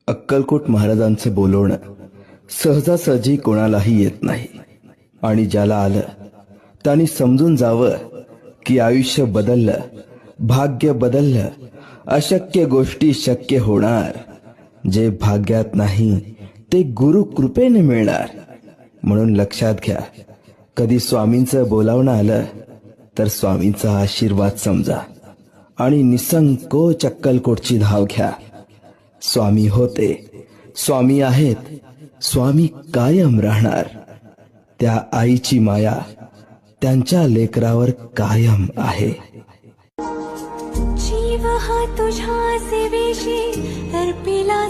अक्कलकोट महाराजांचं बोलवणं सहजासहजी कोणालाही येत नाही आणि ज्याला आलं त्यांनी समजून जावं की आयुष्य बदललं, भाग्य बदललं, अशक्य गोष्टी शक्य होणार. जे भाग्यात नाही ते गुरु कृपेने मिळणार. म्हणून लक्षात घ्या, कधी स्वामींचं बोलावणं आलं तर स्वामींचा आशीर्वाद समजा आणि निसंकोच अक्कलकोटची धाव घ्या. स्वामी होते, स्वामी आहेत, स्वामी कायम राहणार. त्या आईची माया त्यांच्या लेकरावर कायम आहे. जीव हा तुझ्या सेवेशी अर्पिला